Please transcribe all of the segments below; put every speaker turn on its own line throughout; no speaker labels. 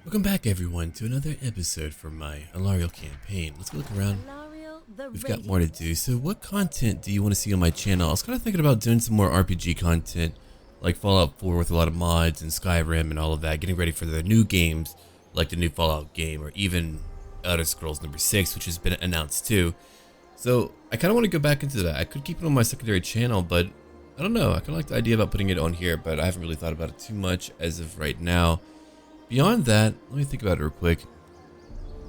Welcome back everyone to another episode from my Alariel campaign. Let's go look around. We've got more to do. So what content do you want to see on my channel? I was kind of thinking about doing some more RPG content like Fallout 4 with a lot of mods and Skyrim and all of that, getting ready for the new games like the new Fallout game or even Elder Scrolls number 6, which has been announced too. So I kind of want to go back into that. I could keep it on my secondary channel, but I don't know. I kind of like the idea about putting it on here, but I haven't really thought about it too much as of right now. Beyond that, let me think about it real quick.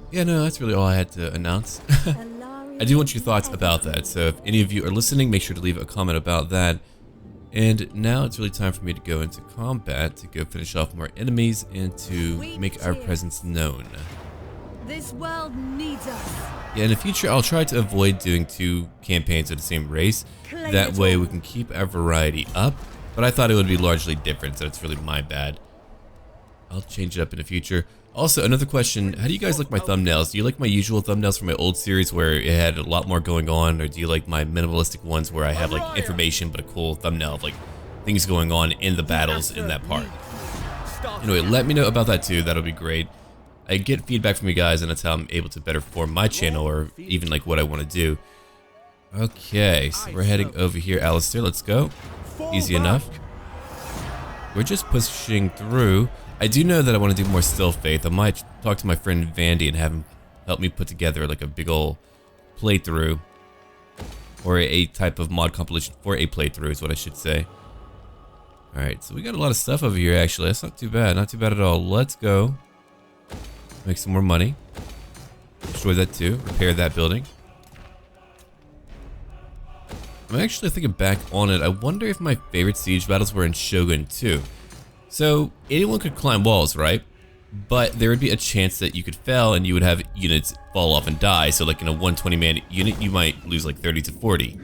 Yeah, no, that's really all I had to announce. I do want your thoughts about that, so if any of you are listening, make sure to leave a comment about that. And now it's really time for me to go into combat, to go finish off more enemies, and to make our presence known.
This world needs us.
Yeah, in the future, I'll try to avoid doing 2 campaigns of the same race. That way we can keep our variety up, but I thought it would be largely different, so it's really my bad. I'll change it up in the future. Also, another question, how do you guys like my thumbnails? Do you like my usual thumbnails from my old series where it had a lot more going on, or do you like my minimalistic ones where I have like information but a cool thumbnail of like things going on in the battles in that part? Anyway, let me know about that too, that'll be great. I get feedback from you guys and that's how I'm able to better form my channel or even like what I want to do. Okay, so we're heading over here, Alistair, let's go. Easy enough. We're just pushing through. I do know that I want to do more Still Faith. I might talk to my friend Vandy and have him help me put together like a big ol' playthrough. Or a type of mod compilation for a playthrough is what I should say. Alright, so we got a lot of stuff over here actually. That's not too bad. Not too bad at all. Let's go. Make some more money. Destroy that too. Repair that building. I'm actually thinking back on it. I wonder if my favorite siege battles were in Shogun 2. So anyone could climb walls, right? But there would be a chance that you could fail and you would have units fall off and die. So like in a 120-man unit, you might lose like 30 to 40.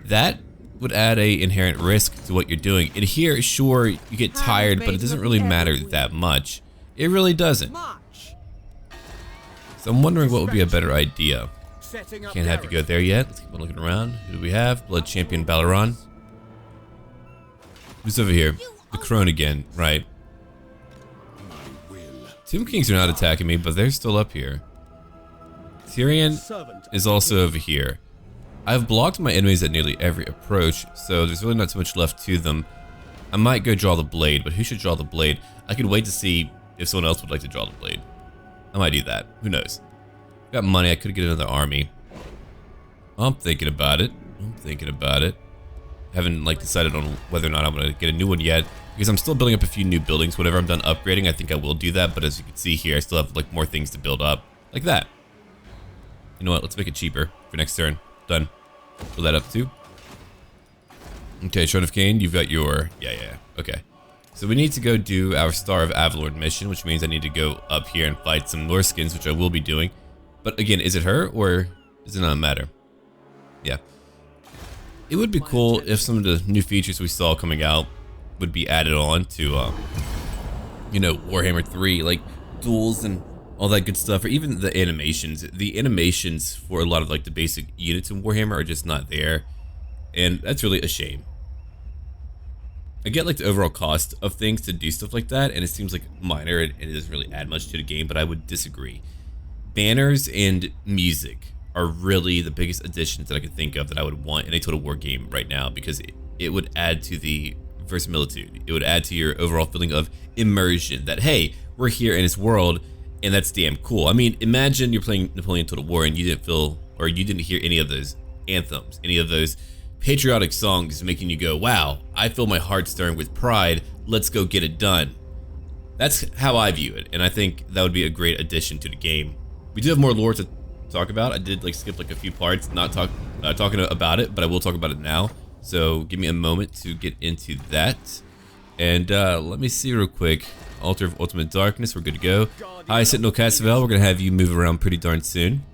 That would add a inherent risk to what you're doing. And here, sure, you get tired, but it doesn't really matter that much. It really doesn't. So I'm wondering what would be a better idea. Can't have you go there yet. Let's keep on looking around. Who do we have? Blood Champion Avelorn. Who's over here? The Crone again, right. Tomb Kings are not attacking me, but they're still up here. Tyrion is also over here. I've blocked my enemies at nearly every approach, so there's really not too much left to them. I might go draw the blade, but who should draw the blade? I could wait to see if someone else would like to draw the blade. I might do that. Who knows? Got money, I could get another army. I'm thinking about it. Haven't like decided on whether or not I'm gonna get a new one yet, because I'm still building up a few new buildings. Whenever I'm done upgrading, I think I will do that, but as you can see here, I still have like more things to build up. Like that. You know what, let's make it cheaper for next turn. Done. Build that up too. Okay, Shrine of Cain, you've got your... Yeah, okay. So we need to go do our Star of Avelorn mission, which means I need to go up here and fight some NORSCANs, which I will be doing. But again, is it her, or does it not matter? Yeah. It would be cool if some of the new features we saw coming out would be added on to, you know, Warhammer 3, like duels and all that good stuff, or even the animations. The animations for a lot of like the basic units in Warhammer are just not there, and that's really a shame. I get like the overall cost of things to do stuff like that, and it seems like minor and it doesn't really add much to the game, but I would disagree. Banners and music are really the biggest additions that I could think of that I would want in a Total War game right now, because it would add to the verisimilitude. It would add to your overall feeling of immersion that, hey, we're here in this world and that's damn cool. I mean, imagine you're playing Napoleon Total War and you didn't feel, or you didn't hear any of those anthems, any of those patriotic songs making you go, wow, I feel my heart stirring with pride, let's go get it done. That's how I view it, and I think that would be a great addition to the game. We do have more lore to talk about. I did like skip like a few parts, not talking about it, but I will talk about it now. So give me a moment to get into that. And let me see real quick. Altar of Ultimate Darkness, we're good to go. Hi, Sentinel Cassavell, we're gonna have you move around pretty darn soon.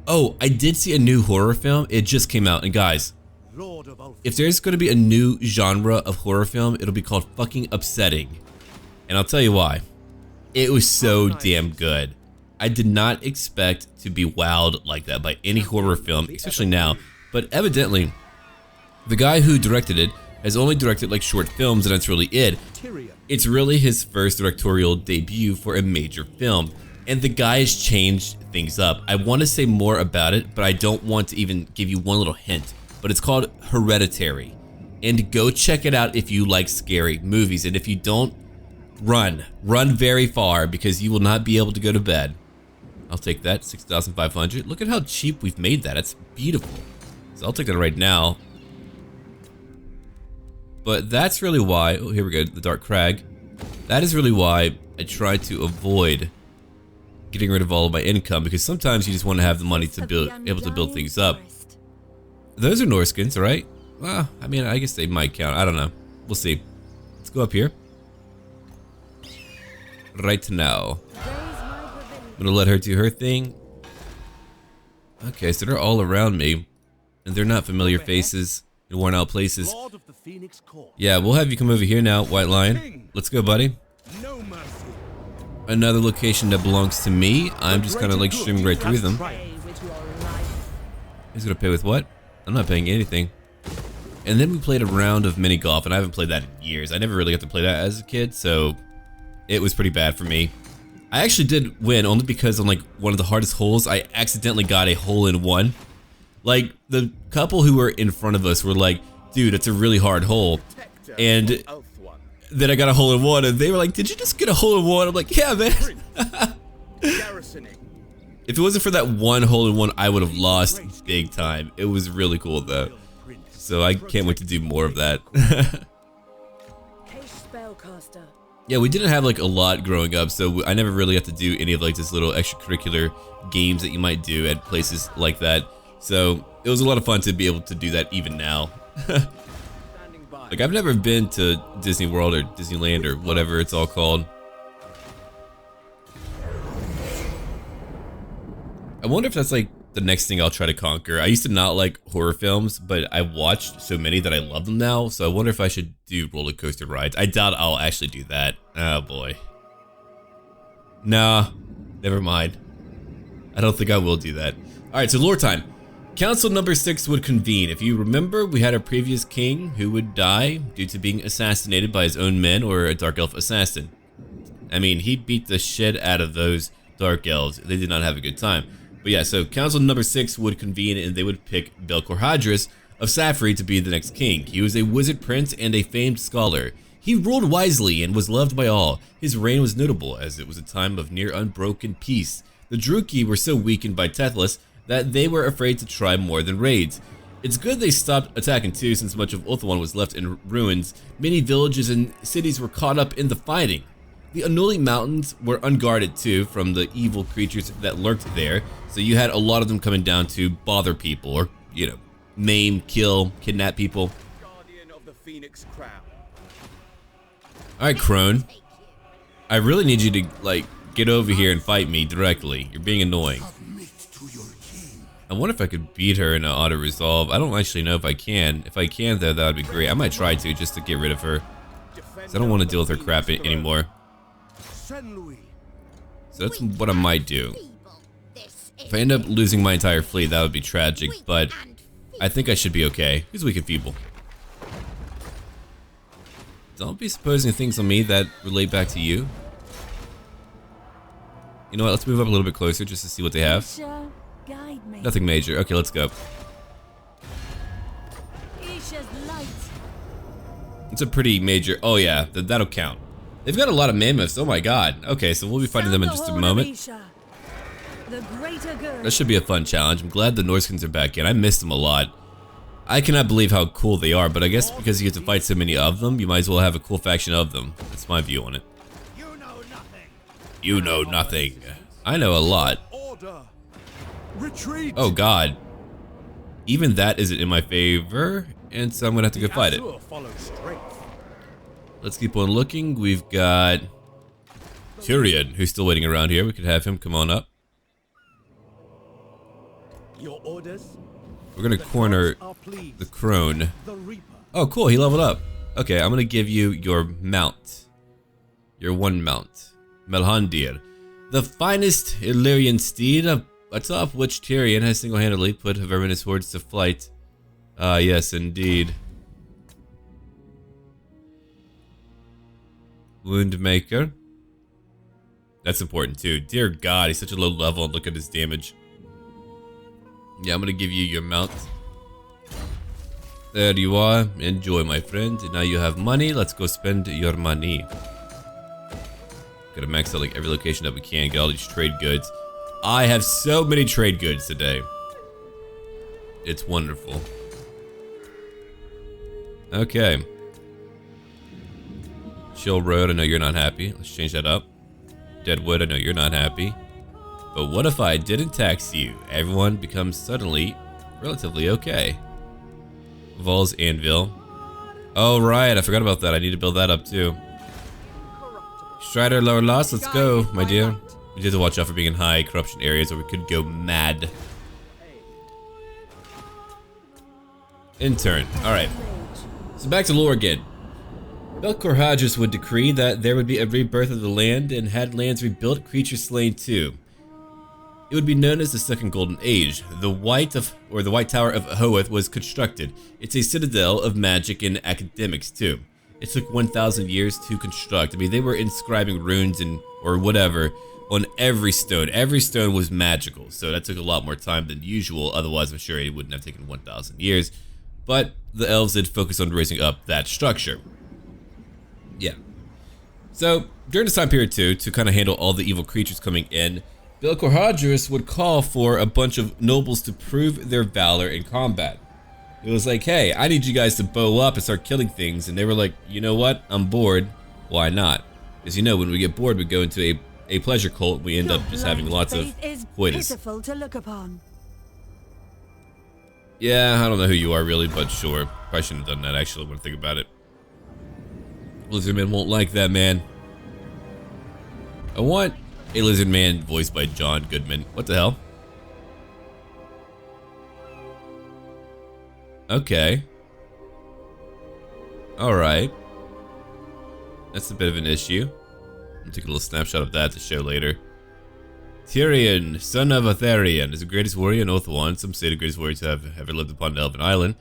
Oh, I did see a new horror film. It just came out, and guys, if there's gonna be a new genre of horror film, it'll be called fucking upsetting. And I'll tell you why. It was so damn good. I did not expect to be wowed like that by any horror film, especially now, but evidently the guy who directed it has only directed like short films, and that's really it. It's really his first directorial debut for a major film, and the guy has changed things up. I want to say more about it, but I don't want to even give you one little hint, but it's called Hereditary, and go check it out if you like scary movies, and if you don't, run very far, because you will not be able to go to bed. I'll take that, 6,500. Look at how cheap we've made that. It's beautiful. So I'll take that right now. But that's really why, oh, here we go, the Dark Crag. That is really why I try to avoid getting rid of all of my income, because sometimes you just want to have the money to build, able to build things up. Those are Norskans, right? Well, I mean, I guess they might count. I don't know. We'll see. Let's go up here. Right now. I'm gonna let her do her thing. Okay, so they're all around me, and they're not familiar faces in worn out places. Yeah, we'll have you come over here now, White Lion. Let's go, buddy. Another location that belongs to me. I'm just kind of like streaming right through them. He's gonna pay with what? I'm not paying anything. And then we played a round of mini golf, and I haven't played that in years. I never really got to play that as a kid, so it was pretty bad for me. I actually did win only because on like one of the hardest holes, I accidentally got a hole-in-one. Like, the couple who were in front of us were like, dude, it's a really hard hole. And then I got a hole-in-one, and they were like, did you just get a hole-in-one? I'm like, yeah, man. If it wasn't for that one hole-in-one, I would have lost big time. It was really cool, though. So I can't wait to do more of that. Yeah, we didn't have like a lot growing up, so I never really got to do any of like this little extracurricular games that you might do at places like that. So it was a lot of fun to be able to do that even now. Like, I've never been to Disney World or Disneyland or whatever it's all called. I wonder if that's like the next thing I'll try to conquer. I used to not like horror films, but I watched so many that I love them now, so I wonder if I should do roller coaster rides. I doubt I'll actually do that. Oh boy. Nah, never mind. I don't think I will do that. Alright, so lore time. Council number 6 would convene. If you remember, we had a previous king who would die due to being assassinated by his own men or a dark elf assassin. I mean, he beat the shit out of those dark elves. They did not have a good time. But yeah, so Council number 6 would convene, and they would pick Belcorhadris of Safri to be the next king. He was a wizard prince and a famed scholar. He ruled wisely and was loved by all. His reign was notable, as it was a time of near unbroken peace. The Druki were so weakened by Tethlas that they were afraid to try more than raids. It's good they stopped attacking too, since much of Ulthuan was left in ruins. Many villages and cities were caught up in the fighting. The Anuli Mountains were unguarded too from the evil creatures that lurked there, so you had a lot of them coming down to bother people, or, you know, maim, kill, kidnap people. Alright, Crone. I really need you to, like, get over here and fight me directly. You're being annoying. I wonder if I could beat her in an auto-resolve. I don't actually know if I can. If I can, though, that would be great. I might try to, just to get rid of her. Because I don't want to deal with her crap anymore. So that's what I might do. If I end up losing my entire fleet, that would be tragic, but I think I should be okay. He's weak and feeble. Don't be supposing things on me that relate back to you. You know what, let's move up a little bit closer just to see what they have. Nothing major. Okay, let's go. It's a pretty major... Oh yeah, that'll count. They've got a lot of mammoths, oh my god. Okay, so we'll be fighting them in just a moment. That should be a fun challenge. I'm glad the Norskans are back in. I missed them a lot. I cannot believe how cool they are, but I guess because you get to fight so many of them, you might as well have a cool faction of them. That's my view on it. You know nothing. I know a lot. Oh god. Even that isn't in my favor, and so I'm gonna have to go fight it. Let's keep on looking. We've got Tyrion, who's still waiting around here. We could have him come on up.
Your orders?
We're gonna corner the Crone. Oh cool, he leveled up. Okay, I'm gonna give you your mount. Your one mount. Melhandir. The finest Illyrian steed, atop which Tyrion has single-handedly put Verminous hordes to flight. Yes indeed. Wound Maker. That's important too. Dear God, he's such a low level and look at his damage. Yeah, I'm gonna give you your mount. There you are. Enjoy, my friend. Now you have money. Let's go spend your money. Gotta max out like every location that we can. Get all these trade goods. I have so many trade goods today. It's wonderful. Okay. Chill Road, I know you're not happy. Let's change that up. Deadwood, I know you're not happy. But what if I didn't tax you? Everyone becomes suddenly relatively okay. Vols Anvil. Oh right, I forgot about that. I need to build that up too. Strider lower loss, let's go, my dear. We have to watch out for being in high corruption areas or we could go mad. Intern, alright. So back to lore again. Belcorhadrus would decree that there would be a rebirth of the land, and had lands rebuilt, creatures slain too. It would be known as the Second Golden Age. The White Tower of Hoeth was constructed. It's a citadel of magic and academics too. It took 1,000 years to construct. I mean, they were inscribing runes and or whatever on every stone. Every stone was magical, so that took a lot more time than usual. Otherwise, I'm sure it wouldn't have taken 1,000 years. But the elves did focus on raising up that structure. Yeah. So during this time period too, to kind of handle all the evil creatures coming in, Belcorhadrus would call for a bunch of nobles to prove their valor in combat. It was like, hey, I need you guys to bow up and start killing things, and they were like, you know what, I'm bored, why not? Because you know, when we get bored, we go into a pleasure cult, we end up just having lots of coitus.
Pitiful to look upon.
Yeah, I don't know who you are really, but sure. Probably shouldn't have done that actually when I think about it. Lizardman won't like that, man. I want a lizard man voiced by John Goodman. What the hell? Okay. Alright. That's a bit of an issue. I'll take a little snapshot of that to show later. Tyrion, son of Atherion, is the greatest warrior in Oathwan. Some say the greatest warrior to have ever lived upon an elven island.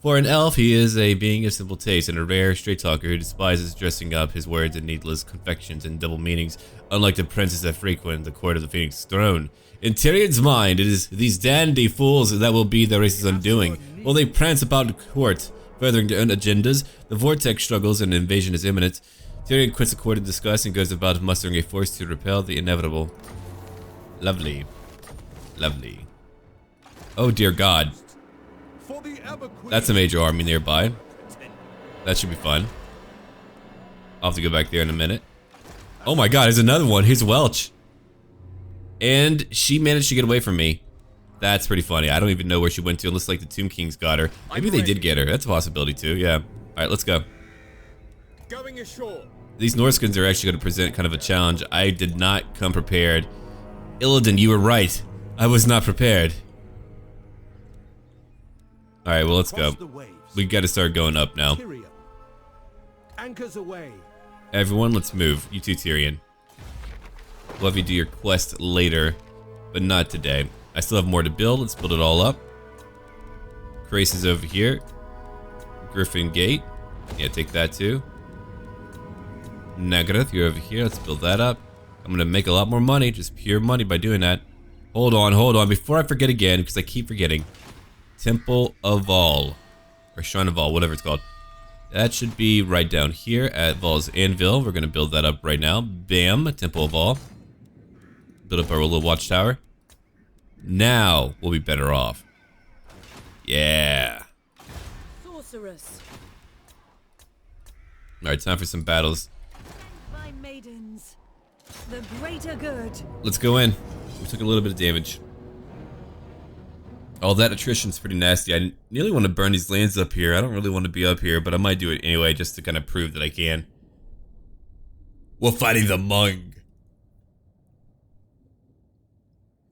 For an elf, he is a being of simple taste and a rare straight talker who despises dressing up his words in needless confections and double meanings, unlike the princes that frequent the court of the Phoenix throne. In Tyrion's mind, it is these dandy fools that will be the race's undoing. While they prance about the court, furthering their own agendas, the vortex struggles and an invasion is imminent. Tyrion quits the court in disgust and goes about mustering a force to repel the inevitable. Lovely. Lovely. Oh dear God. That's a major army nearby. That should be fun. I'll have to go back there in a minute. Oh my God, there's another one. Here's Welch. And she managed to get away from me. That's pretty funny. I don't even know where she went to unless like the Tomb Kings got her. Maybe they did get her. That's a possibility too, yeah. Alright, let's go.
Going ashore.
These Norskans are actually going to present kind of a challenge. I did not come prepared. Illidan, you were right. I was not prepared. Alright, well let's go. We gotta start going up now.
Anchors away.
Everyone, let's move. You too, Tyrion. We'll have you do your quest later, but not today. I still have more to build. Let's build it all up. Grace is over here. Griffin Gate. Yeah, take that too. Nagaroth, you're over here. Let's build that up. I'm gonna make a lot more money, just pure money by doing that. Hold on. Before I forget again, because I keep forgetting. Temple of Vol, or Shrine of Vol, whatever it's called. That should be right down here at Vol's Anvil. We're gonna build that up right now. Bam, Temple of Vol. Build up our little watchtower. Now we'll be better off. Yeah.
Sorceress.
All right, time for some battles.
My maidens, the greater good.
Let's go in. We took a little bit of damage. Oh, that attrition's pretty nasty. I nearly want to burn these lands up here. I don't really want to be up here, but I might do it anyway just to kind of prove that I can. We're fighting the Mung.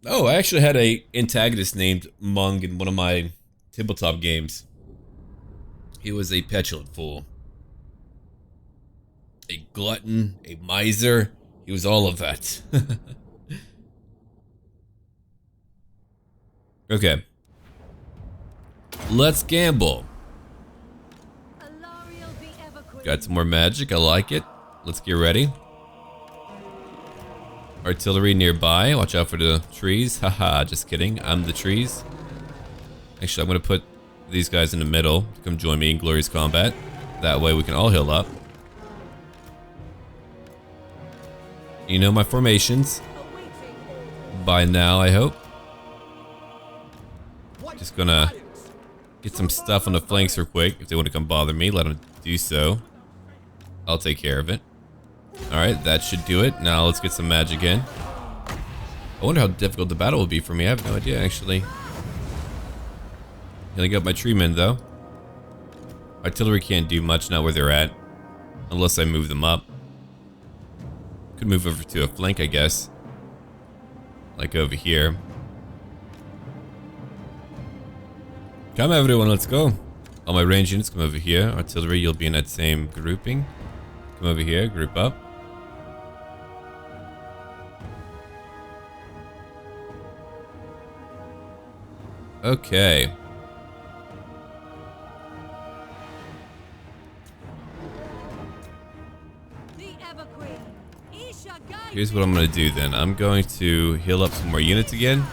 Oh, I actually had a antagonist named Mung in one of my tabletop games. He was a petulant fool. A glutton, a miser. He was all of that. Okay. Let's gamble. Got some more magic, I like it. let's get ready. Artillery nearby. Watch out for the trees. Haha, just kidding. I'm the trees. Actually, I'm going to put these guys in the middle. Come join me in glorious combat. That way we can all heal up. You know my formations by now, I hope. Just gonna get some stuff on the flanks real quick. If they want to come bother me, let them do so. I'll take care of it. Alright, that should do it. Now let's get some magic in. I wonder how difficult the battle will be for me. I have no idea, actually. Healing up my tree men, though. Artillery can't do much now where they're at. Unless I move them up. Could move over to a flank, I guess. Like over here. Come everyone, let's go. All my range units come over here. Artillery, you'll be in that same grouping. Come over here, group up. Okay. Here's what I'm going to do then. I'm going to heal up some more units again.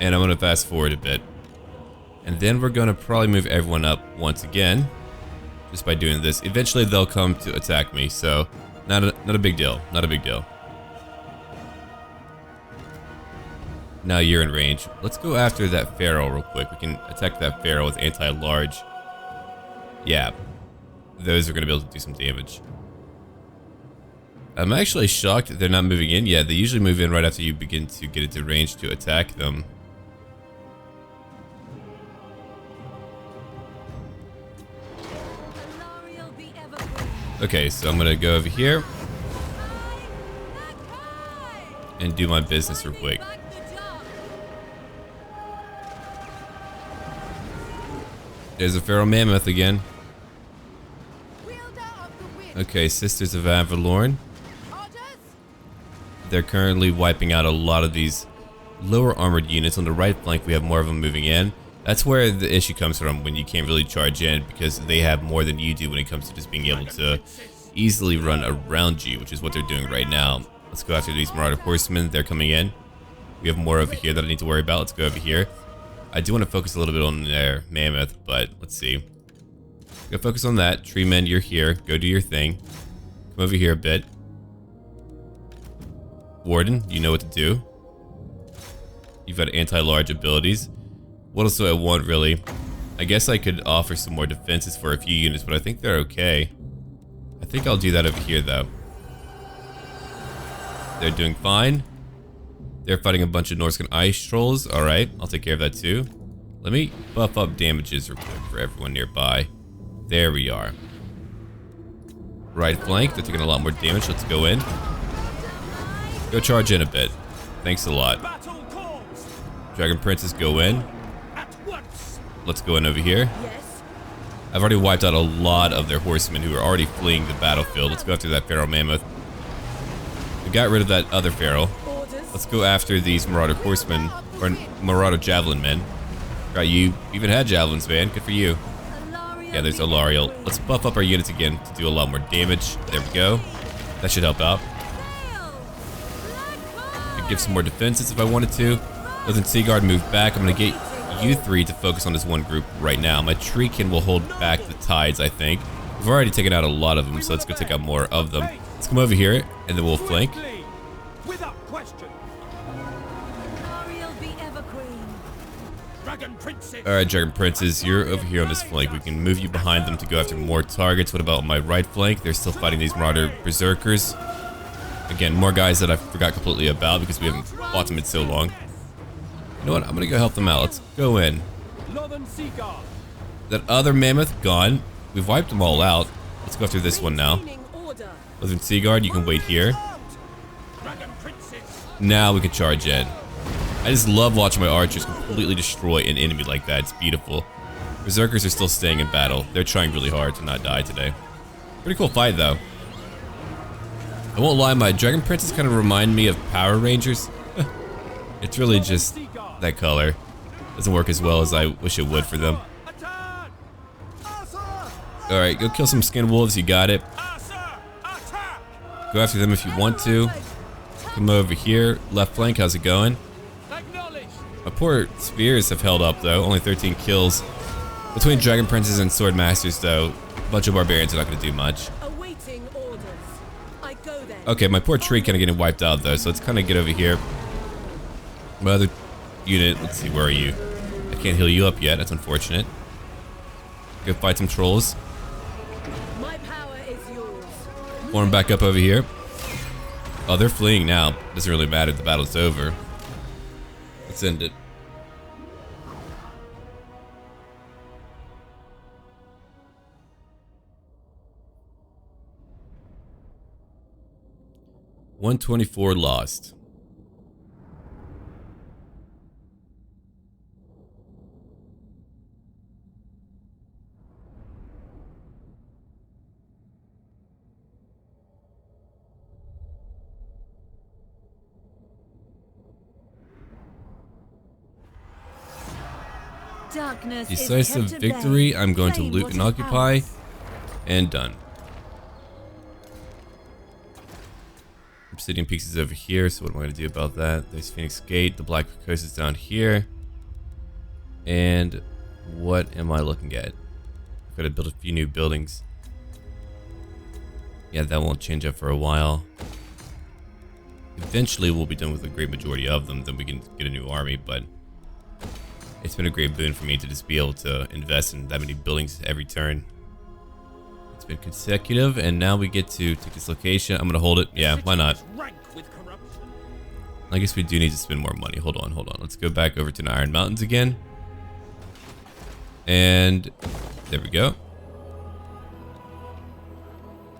And I'm going to fast forward a bit. And then we're going to probably move everyone up once again. Just by doing this. Eventually they'll come to attack me. So, not a big deal. Not a big deal. Now you're in range. Let's go after that Pharaoh real quick. We can attack that Pharaoh with anti-large. Yeah. Those are going to be able to do some damage. I'm actually shocked that they're not moving in yet. They usually move in right after you begin to get into range to attack them. Okay, so I'm gonna go over here and do my business real quick. There's a Pharaoh Mammoth again. Okay, Sisters of Avelorn. They're currently wiping out a lot of these lower armored units. On the right flank, we have more of them moving in. That's where the issue comes from when you can't really charge in, because they have more than you do when it comes to just being able to easily run around you, which is what they're doing right now. Let's go after these Marauder Horsemen. They're coming in. We have more over here that I need to worry about. Let's go over here. I do want to focus a little bit on their Mammoth, but let's see. Go focus on that. Tree men, you're here. Go do your thing. Come over here a bit. Warden, you know what to do. You've got anti-large abilities. What else do I want, really? I guess I could offer some more defenses for a few units, but I think they're okay. I think I'll do that over here, though. They're doing fine. They're fighting a bunch of Norscan ice trolls. Alright, I'll take care of that, too. Let me buff up damages real quick for everyone nearby. There we are. Right flank, they're taking a lot more damage. Let's go in. Go charge in a bit. Thanks a lot. Dragon Princess, go in. Let's go in over here. I've already wiped out a lot of their horsemen who are already fleeing the battlefield. Let's go after that Pharaoh Mammoth. We got rid of that other Pharaoh. Let's go after these Marauder Horsemen, or Marauder Javelin men. Got you even had javelins, man. Good for you. Yeah, there's Alariel. Let's buff up our units again to do a lot more damage. There we go. That should help out. Could give some more defenses if I wanted to. Northern Seaguard moved back. I'm gonna get you three to focus on this one group right now. My Treekin will hold back the tides, I think. We've already taken out a lot of them, so let's go take out more of them. Let's come over here, and then we'll flank. Alright, Dragon Princes, you're over here on this flank. We can move you behind them to go after more targets. What about my right flank? They're still fighting these Marauder Berserkers. Again, more guys that I forgot completely about because we haven't fought them in so long. You know what? I'm gonna go help them out. Let's go in. That other Mammoth, gone. We've wiped them all out. Let's go after this one now. Northern Seaguard, you can wait here. Now we can charge in. I just love watching my archers completely destroy an enemy like that. It's beautiful. Berserkers are still staying in battle. They're trying really hard to not die today. Pretty cool fight, though. I won't lie, my Dragon Princes kind of remind me of Power Rangers. It's really just that color. Doesn't work as well as I wish it would for them. Alright, go kill some skin wolves, you got it. Go after them if you want to. Come over here. Left flank, how's it going? My poor spears have held up though, only 13 kills. Between Dragon Princes and Sword Masters though, a bunch of barbarians are not going to do much.
Awaiting orders. I go there.
Okay, my poor tree kind of getting wiped out though, so let's kind of get over here. My other unit, let's see, where are you? I can't heal you up yet, that's unfortunate. Go fight some trolls.
My power is yours.
Form back up over here. Oh, they're fleeing now. Doesn't really matter, the battle's over. Let's end it. $124 lost.
Darkness
Decisive
is kept at
victory.
bay.
I'm going to
Claim
loot
what
and
is
occupy.
ours.
And done. Obsidian Peaks is over here, so what am I going to do about that? There's Phoenix Gate. The Black Coast is down here. And what am I looking at? I've got to build a few new buildings. Yeah, that won't change up for a while. Eventually, we'll be done with a great majority of them. Then we can get a new army, but it's been a great boon for me to just be able to invest in that many buildings every turn. It's been consecutive, and now we get to take this location. I'm gonna hold it. Yeah, why not? I guess we do need to spend more money. Hold on. Let's go back over to the Iron Mountains again. And there we go.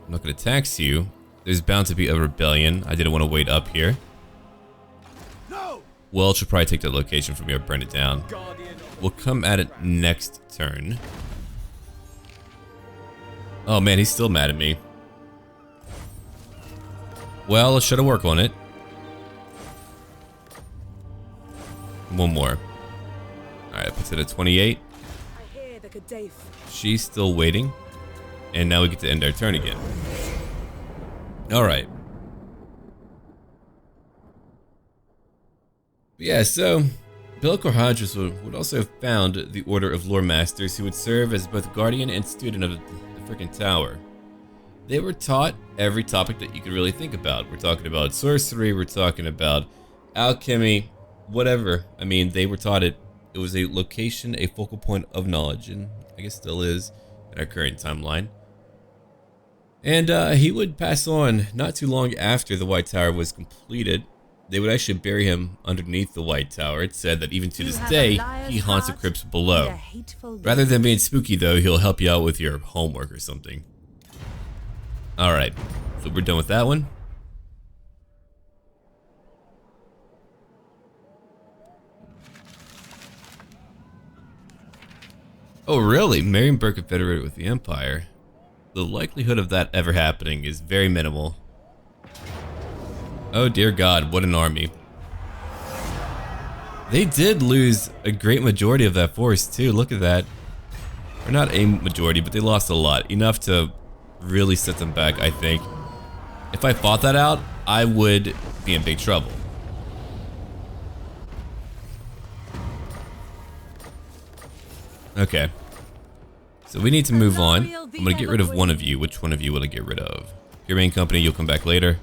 I'm not gonna tax you. There's bound to be a rebellion. I didn't want to wait up here. Well, should probably take that location from here, burn it down. We'll come at it next turn. Oh man, he's still mad at me. Well, let's try to work on it. One more. Alright, puts it at 28.
I hear the Kadaf.
She's still waiting. And now we get to end our turn again. Alright. Yeah, so Belkor Hodges would also have found the Order of Lore Masters who would serve as both guardian and student of the freaking tower. They were taught every topic that you could really think about. We're talking about sorcery, we're talking about alchemy, whatever. I mean, they were taught it. It was a location, a focal point of knowledge, and I guess still is in our current timeline. And he would pass on not too long after the White Tower was completed. They would actually bury him underneath the White Tower. It's said that even to this day, he haunts the crypts below. Rather than being spooky though, he'll help you out with your homework or something. Alright, so we're done with that one. Oh really? Marienburg confederated with the Empire? The likelihood of that ever happening is very minimal. Oh dear God, what an army. They did lose a great majority of that force too, look at that. Or not a majority, but they lost a lot. Enough to really set them back, I think. If I fought that out, I would be in big trouble. Okay. So we need to move on. I'm gonna get rid of one of you. Which one of you will I get rid of? Your main company, you'll come back later.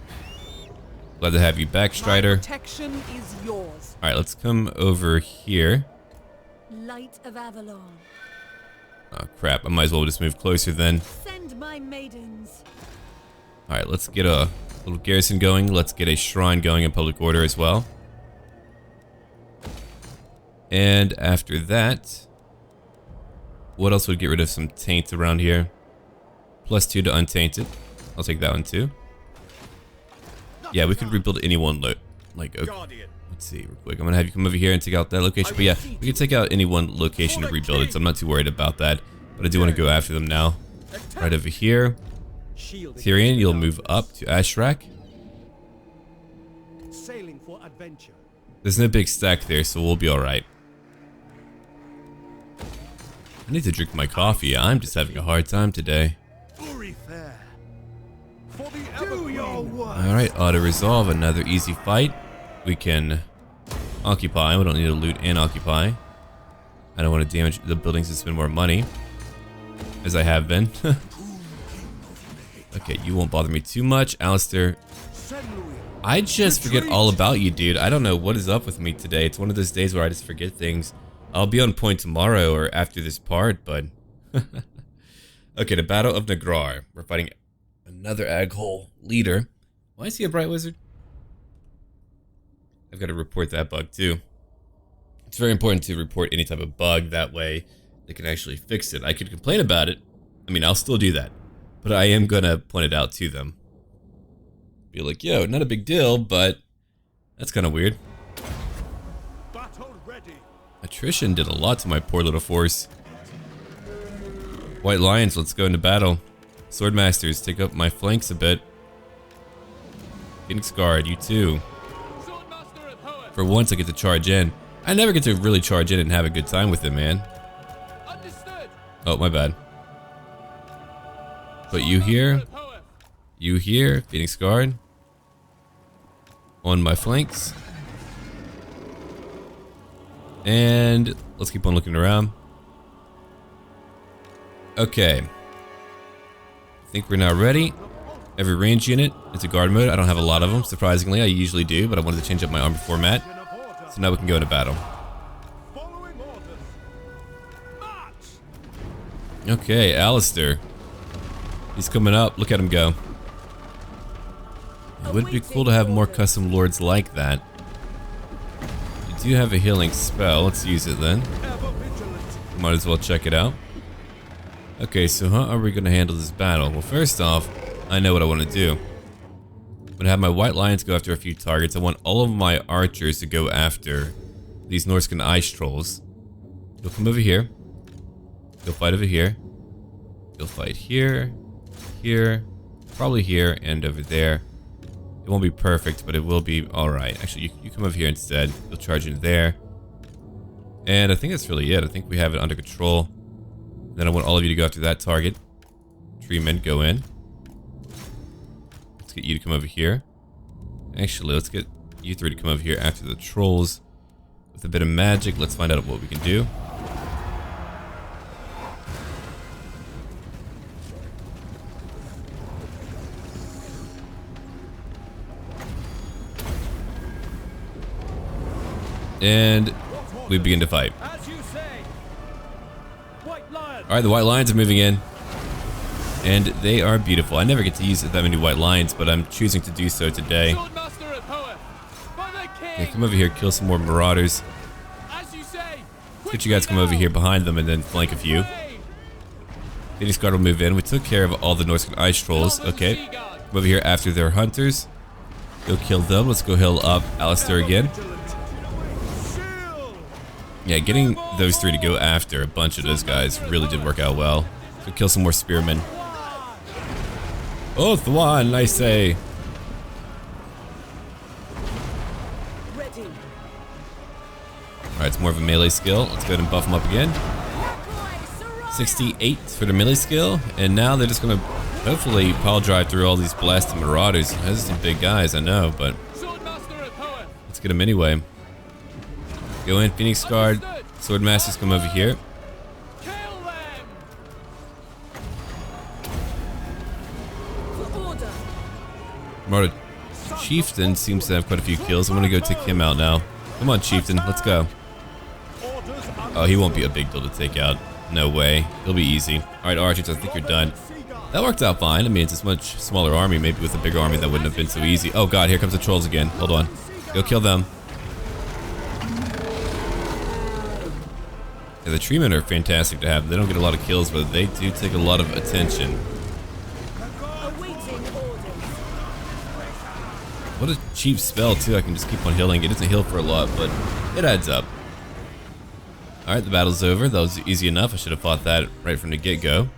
Glad to have you back, Strider.
Protection is yours.
Alright, let's come over here.
Light of Avelorn.
Oh crap, I might as well just move closer then.
Send my maidens.
Alright, let's get a little garrison going. Let's get a shrine going in public order as well. And after that, what else would get rid of some taint around here? +2 to untainted. I'll take that one too. Yeah, we could rebuild any one like okay. Let's see real quick. I'm gonna have you come over here and take out that location. But yeah, we can take out any one location and rebuild it, so I'm not too worried about that. But I do want to go after them now. Right over here. Tyrion, you'll move up to Ashrak.
Sailing for adventure.
There's no big stack there, so we'll be alright. I need to drink my coffee. I'm just having a hard time today. Alright, auto resolve, another easy fight. We can occupy. We don't need to loot and occupy. I don't want to damage the buildings and spend more money, as I have been. Okay, you won't bother me too much. Alistair, I just forget all about you, dude. I don't know what is up with me today. It's one of those days where I just forget things. I'll be on point tomorrow or after this part, but... Okay, the Battle of Nagrar. We're fighting another Aghole leader. Why is he a Bright Wizard? I've got to report that bug too. It's very important to report any type of bug, that way they can actually fix it. I could complain about it. I mean, I'll still do that. But I am gonna point it out to them. Be like, yo, not a big deal, but that's kind of weird.
Battle ready.
Attrition did a lot to my poor little force. White Lions, let's go into battle. Swordmasters, take up my flanks a bit. Phoenix Guard, you too. For once I get to charge in. I never get to really charge in and have a good time with it, man. Oh, my bad. But you here, Phoenix Guard. On my flanks. And let's keep on looking around. Okay. I think we're now ready. Every range unit is a guard mode. I don't have a lot of them, surprisingly. I usually do, but I wanted to change up my armor format. So now we can go into battle. Okay, Alistair. He's coming up. Look at him go. It would be cool to have more custom lords like that. You do have a healing spell. Let's use it then. Might as well check it out. Okay, so how are we going to handle this battle? Well, first off, I know what I want to do. I'm going to have my White Lions go after a few targets. I want all of my archers to go after these Norscan ice trolls. You'll come over here. You'll fight over here. You'll fight here, here, probably here, and over there. It won't be perfect, but it will be alright. Actually, you come over here instead. You'll charge into there. And I think that's really it. I think we have it under control. Then I want all of you to go after that target. Treemen, go in. Let's get you to come over here. Actually, let's get you three to come over here after the trolls. With a bit of magic, let's find out what we can do. And we begin to fight. Alright, the White Lions are moving in. And they are beautiful. I never get to use that many White Lions, but I'm choosing to do so today. Okay, come over here, kill some more marauders. Let's get you guys come over here behind them and then flank a few. Phoenix Guard will move in. We took care of all the Norscan ice trolls. Okay. Come over here after their hunters. Go kill them. Let's go heal up Alistair again. Yeah, getting those three to go after a bunch of those guys really did work out well. So kill some more spearmen. Oh, Thwan, I say. Alright, it's more of a melee skill. Let's go ahead and buff them up again. 68 for the melee skill. And now they're just going to hopefully pile drive through all these blasted marauders. Those are some big guys, I know, but let's get them anyway. Go in, Phoenix Guard. Swordmasters, come over here. Marauder Chieftain seems to have quite a few kills. I'm gonna go take him out now. Come on, Chieftain, let's go. Oh, he won't be a big deal to take out. No way. He'll be easy. Alright, archers, I think you're done. That worked out fine. I mean, it's a much smaller army. Maybe with a bigger army that wouldn't have been so easy. Oh god, here comes the trolls again. Hold on. Go kill them. Yeah, the treemen are fantastic to have. They don't get a lot of kills, but they do take a lot of attention. What a cheap spell, too. I can just keep on healing. It doesn't heal for a lot, but it adds up. Alright, the battle's over. That was easy enough. I should have fought that right from the get-go.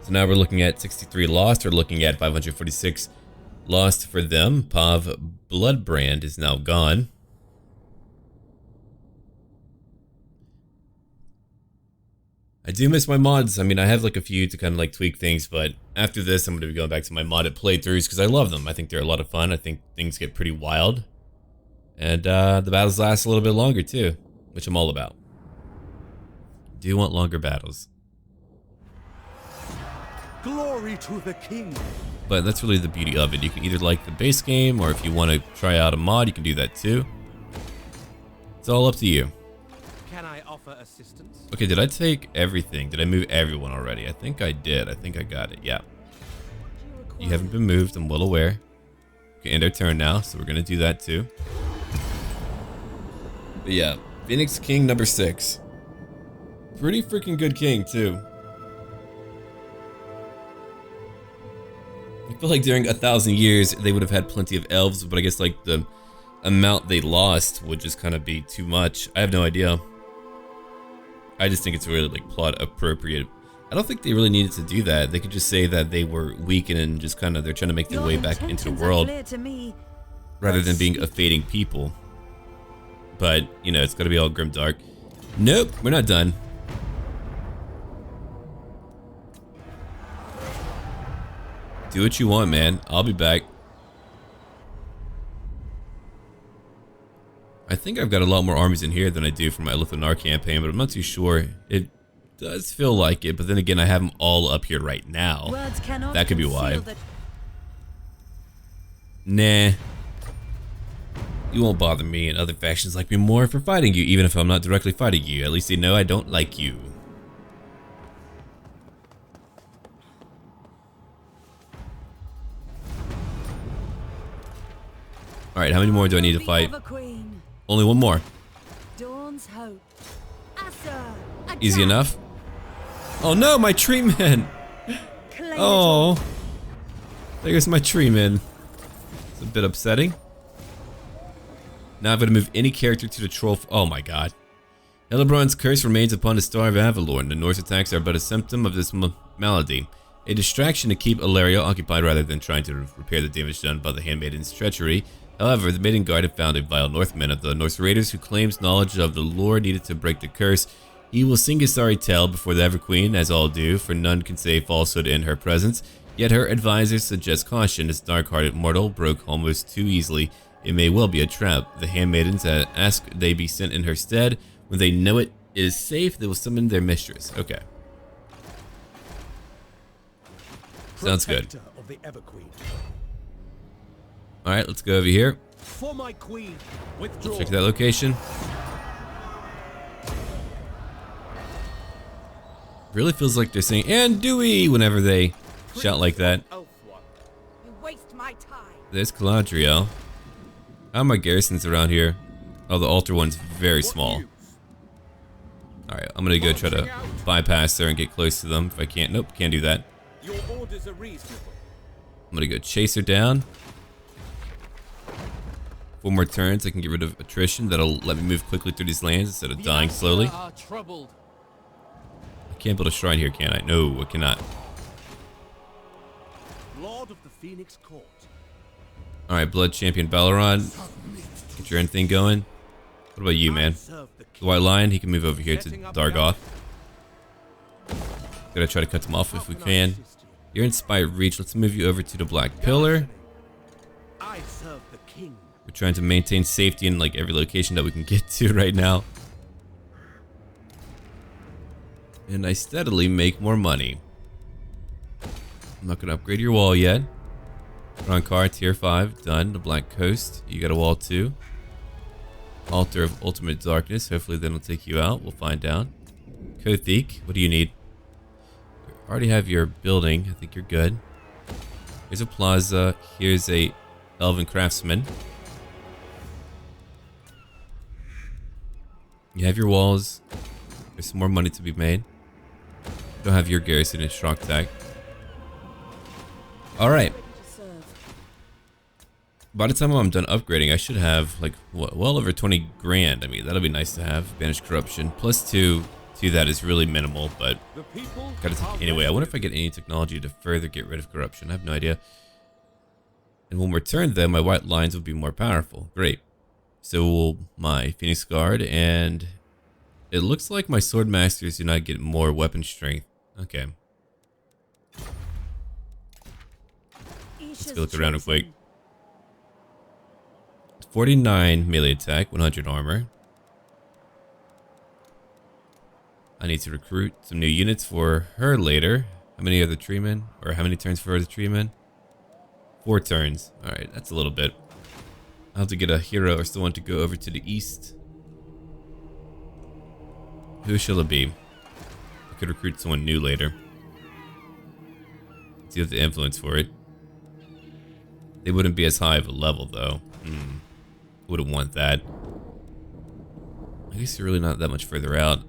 So now we're looking at 63 lost. We're looking at 546 lost for them. Pav Bloodbrand is now gone. I do miss my mods. I mean, I have like a few to kind of like tweak things, but after this, I'm going to be going back to my modded playthroughs because I love them. I think they're a lot of fun. I think things get pretty wild. And the battles last a little bit longer too, which I'm all about. Do you want longer battles?
Glory to the king.
But that's really the beauty of it. You can either like the base game, or if you want to try out a mod, you can do that too. It's all up to you.
Can I offer assistance?
Okay, did I take everything? Did I move everyone already? I think I did. I think I got it. Yeah. You haven't been moved. I'm well aware. Okay, end our turn now, so we're going to do that too. But yeah, Phoenix King number 6. Pretty freaking good king too. I feel like during 1,000 years they would have had plenty of elves, but I guess like the amount they lost would just kind of be too much. I have no idea. I just think it's really like plot appropriate. I don't think they really needed to do that. They could just say that they were weak and just kind of they're trying to make their way back into the world rather than being a fading people. But you know, it's gotta be all grimdark. Nope, we're not done. Do what you want, man. I'll be back. I think I've got a lot more armies in here than I do for my Alith Anar campaign, but I'm not too sure. It does feel like it, but then again, I have them all up here right now. That could be why. Nah. You won't bother me, and other factions like me more for fighting you, even if I'm not directly fighting you. At least they know I don't like you. Alright, how many more do I need to fight? Only one more.
Dawn's hope.
Easy enough. Oh no, my tree man! Oh, there goes my tree man. It's a bit upsetting. Now I'm going to move any character to the troll. Oh my god. Hellebron's curse remains upon the Star of Avelorn. The Norse attacks are but a symptom of this malady. A distraction to keep Ilaria occupied rather than trying to repair the damage done by the handmaiden's treachery. However, the Maiden Guard had found a vile Northman of the Norse raiders who claims knowledge of the lore needed to break the curse. He will sing his sorry tale before the Everqueen, as all do, for none can say falsehood in her presence. Yet her advisors suggest caution. This dark-hearted mortal broke almost too easily. It may well be a trap. The handmaidens ask they be sent in her stead. When they know it is safe, they will summon their mistress. Okay. Sounds good.
Of the Everqueen.
Alright, let's go over here.
For my queen, withdraw.
Let's check that location. Really feels like they're saying "Andui" whenever they shout like that.
You waste my time.
There's Caladriel. How are my garrisons around here? Oh, the altar one's very small. Alright, I'm gonna go try to bypass there and get close to them if I can't. Nope, can't do that.
Your orders are reasonable.
I'm gonna go chase her down. 4 more turns, I can get rid of attrition. That'll let me move quickly through these lands instead of dying slowly. I can't build a shrine here, can I? No, I cannot.
Lord of the Phoenix Court.
Alright, Blood Champion Avelorn. Get your end thing going. What about you, man? The White Lion, he can move over here to Dargoth. Gotta try to cut them off if we can. You're in Spy Reach. Let's move you over to the Black Pillar.
I serve the king.
We're trying to maintain safety in like every location that we can get to right now. And I steadily make more money. I'm not gonna upgrade your wall yet. Ronkar, tier 5, done. The Black Coast, you got a wall too. Altar of Ultimate Darkness, hopefully that'll take you out. We'll find out. Kothik, what do you need? You already have your building, I think you're good. Here's a plaza, here's a Elven Craftsman. You have your walls. There's some more money to be made. Don't have your garrison in Shrocktag. Alright. By the time I'm done upgrading, I should have like what, well over 20 grand. I mean, that'll be nice to have. Banish corruption. +2 to that is really minimal, but gotta take anyway. I wonder if I get any technology to further get rid of corruption. I have no idea. And when we're turned, then my white lines will be more powerful. Great. So will my Phoenix Guard and It looks like my sword masters do not get more weapon strength. Okay. Let's go look around real quick. 49 melee attack, 100 armor. I need to recruit some new units for her later. How many are the treemen? Or how many turns for the treemen? 4 turns. Alright, that's a little bit. I'll have to get a hero or someone to go over to the east. Who shall it be? I could recruit someone new later. See if the influence for it. They wouldn't be as high of a level though. Wouldn't want that. I guess you're really not that much further out.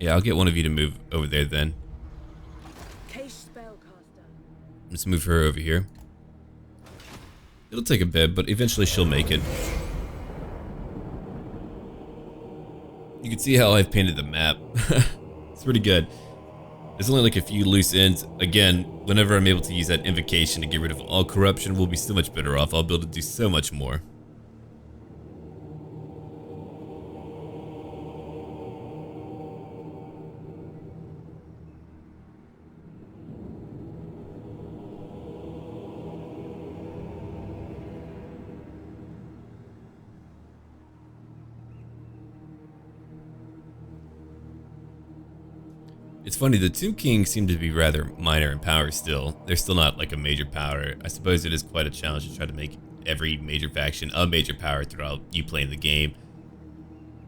Yeah, I'll get one of you to move over there then. Let's move her over here. It'll take a bit, but eventually she'll make it. You can see how I've painted the map. It's pretty good. There's only like a few loose ends. Again, whenever I'm able to use that invocation to get rid of all corruption, we'll be so much better off. I'll be able to do so much more. It's funny, the two kings seem to be rather minor in power still. They're still not like a major power. I suppose it is quite a challenge to try to make every major faction a major power throughout you playing the game.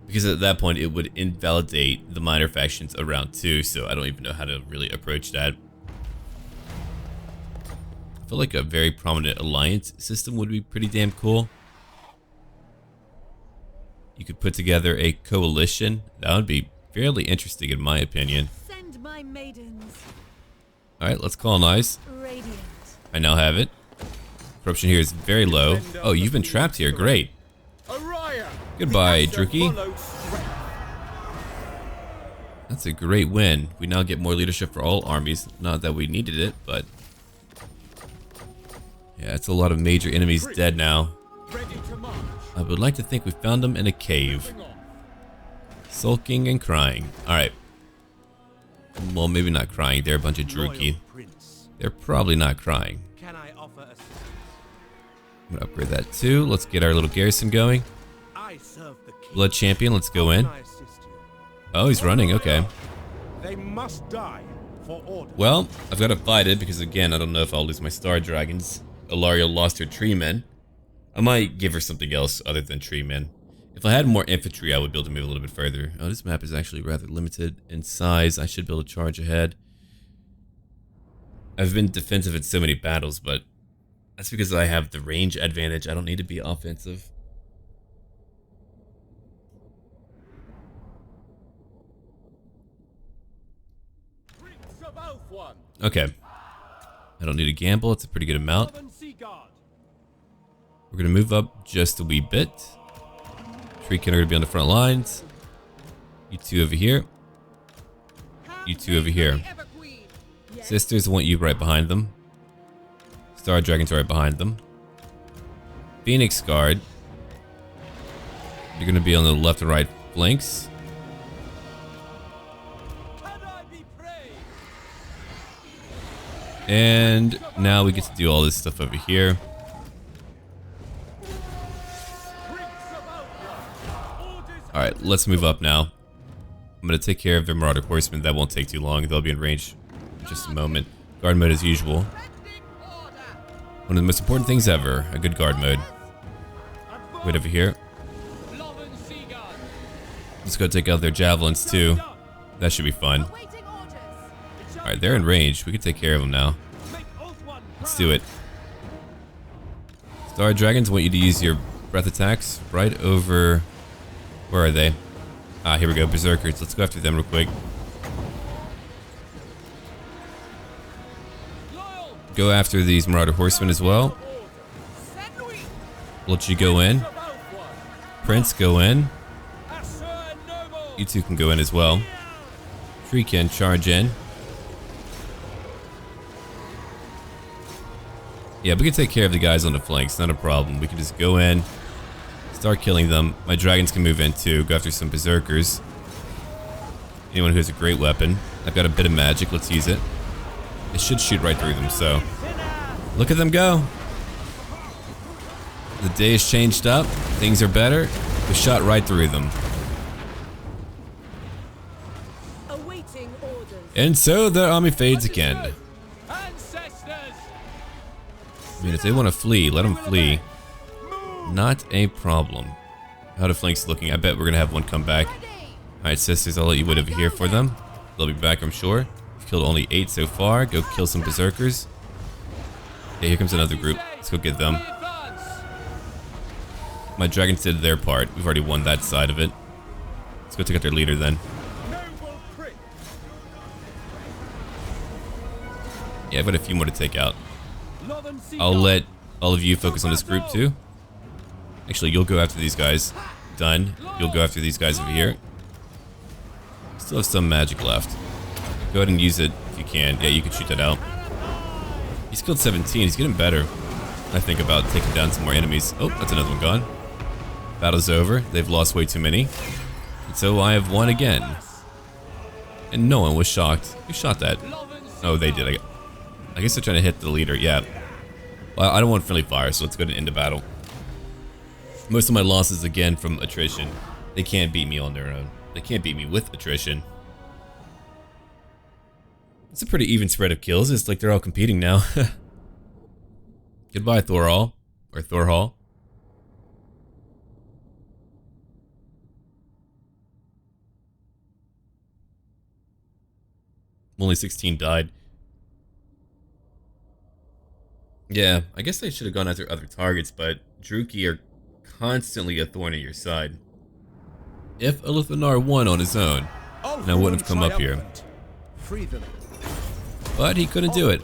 Because at that point it would invalidate the minor factions around too, so I don't even know how to really approach that. I feel like a very prominent alliance system would be pretty damn cool. You could put together a coalition. That would be fairly interesting in my opinion.
My maidens.
Alright, let's colonize.
Radiant.
I now have it. Corruption here is very low. Oh, you've been trapped here. Great. Goodbye, Druki. That's a great win. We now get more leadership for all armies. Not that we needed it, but... yeah, it's a lot of major enemies dead now. I would like to think we found them in a cave. Sulking and crying. Alright. Well, maybe not crying. They're a bunch of Druki. They're probably not crying. I'm gonna upgrade that too. Let's get our little garrison going. Blood champion, let's go in. Oh, he's running. Okay.
They must die for order.
Well, I've got to fight it because again, I don't know if I'll lose my star dragons. Ilaria lost her tree men. I might give her something else other than tree men. If I had more infantry, I would be able to move a little bit further. Oh, this map is actually rather limited in size. I should be able to charge ahead. I've been defensive in so many battles, but that's because I have the range advantage. I don't need to be offensive. Okay. I don't need to gamble. It's a pretty good amount. We're going to move up just a wee bit. Treekin are going to be on the front lines. You two over here. You two over here. Sisters, I want you right behind them. Star Dragons are right behind them. Phoenix Guard. You're going to be on the left and right flanks. And now we get to do all this stuff over here. Alright, let's move up now. I'm going to take care of the Marauder Horsemen. That won't take too long. They'll be in range in just a moment. Guard mode as usual. One of the most important things ever. A good guard mode. Wait over here. Let's go take out their javelins too. That should be fun. Alright, they're in range. We can take care of them now. Let's do it. Star Dragons, I want you to use your breath attacks right over... where are they? Ah, here we go. Berserkers. Let's go after them real quick. Go after these Marauder Horsemen as well. Let you go in. Prince, go in. You two can go in as well. Treekin, charge in. Yeah, we can take care of the guys on the flanks. Not a problem. We can just go in. Start killing them. My dragons can move in too. Go after some berserkers. Anyone who has a great weapon. I've got a bit of magic. Let's use it. It should shoot right through them, so. Look at them go. The day has changed up. Things are better. We shot right through them.
Awaiting orders.
And so their army fades again. I mean, if they want to flee, let them flee. Not a problem. How the flank's looking? I bet we're going to have one come back. Alright, sisters, I'll let you wait over here for them. They'll be back, I'm sure. We've killed only 8 so far. Go kill some berserkers. Okay, here comes another group. Let's go get them. My dragons did their part. We've already won that side of it. Let's go take out their leader then. Yeah, I've got a few more to take out. I'll let all of you focus on this group too. Actually, you'll go after these guys. Done. You'll go after these guys over here. Still have some magic left. Go ahead and use it if you can. Yeah, you can shoot that out. He's killed 17. He's getting better. I think about taking down some more enemies. Oh, that's another one gone. Battle's over. They've lost way too many. And so I have won again. And no one was shocked. Who shot that? Oh, they did. I guess they're trying to hit the leader. Yeah. Well, I don't want friendly fire, so let's go to end the battle. Most of my losses, again, from attrition. They can't beat me on their own. They can't beat me with attrition. It's a pretty even spread of kills. It's like they're all competing now. Goodbye, Thorhall. Or Thorhall. Only 16 died. Yeah, I guess I should have gone after other targets, but Druki are constantly a thorn in your side. If Alith Anar won on his own, then I wouldn't have come up here. But he couldn't do it,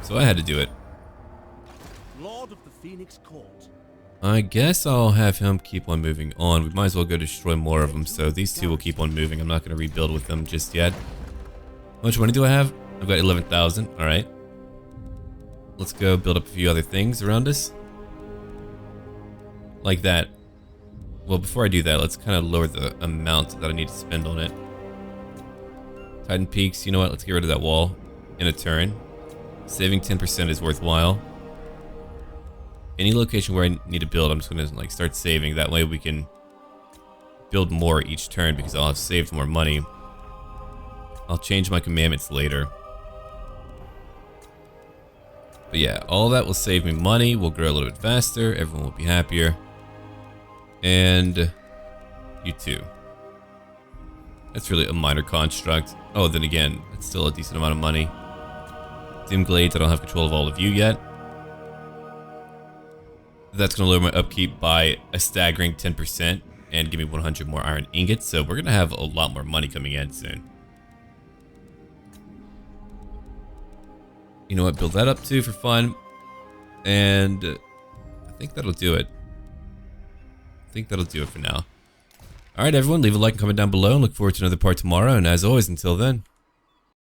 so I had to do it.
Lord of the Phoenix Court.
I guess I'll have him keep on moving on. We might as well go destroy more of them, so these two will keep on moving. I'm not going to rebuild with them just yet. How much money do I have? I've got 11,000. Alright. Let's go build up a few other things around us. Like that. Well, before I do that, let's kind of lower the amount that I need to spend on it. Titan Peaks, you know what? Let's get rid of that wall in a turn. Saving 10% is worthwhile. Any location where I need to build, I'm just going to like start saving. That way we can build more each turn because I'll have saved more money. I'll change my commandments later. But yeah, all that will save me money. We'll grow a little bit faster. Everyone will be happier. And you too. That's really a minor construct. Oh, then again, that's still a decent amount of money. Dim Glades, I don't have control of all of you yet. That's going to lower my upkeep by a staggering 10% and give me 100 more iron ingots. So we're going to have a lot more money coming in soon. You know what? Build that up too for fun. And I think that'll do it. I think that'll do it for now. Alright everyone, leave a like and comment down below and look forward to another part tomorrow. And as always, until then.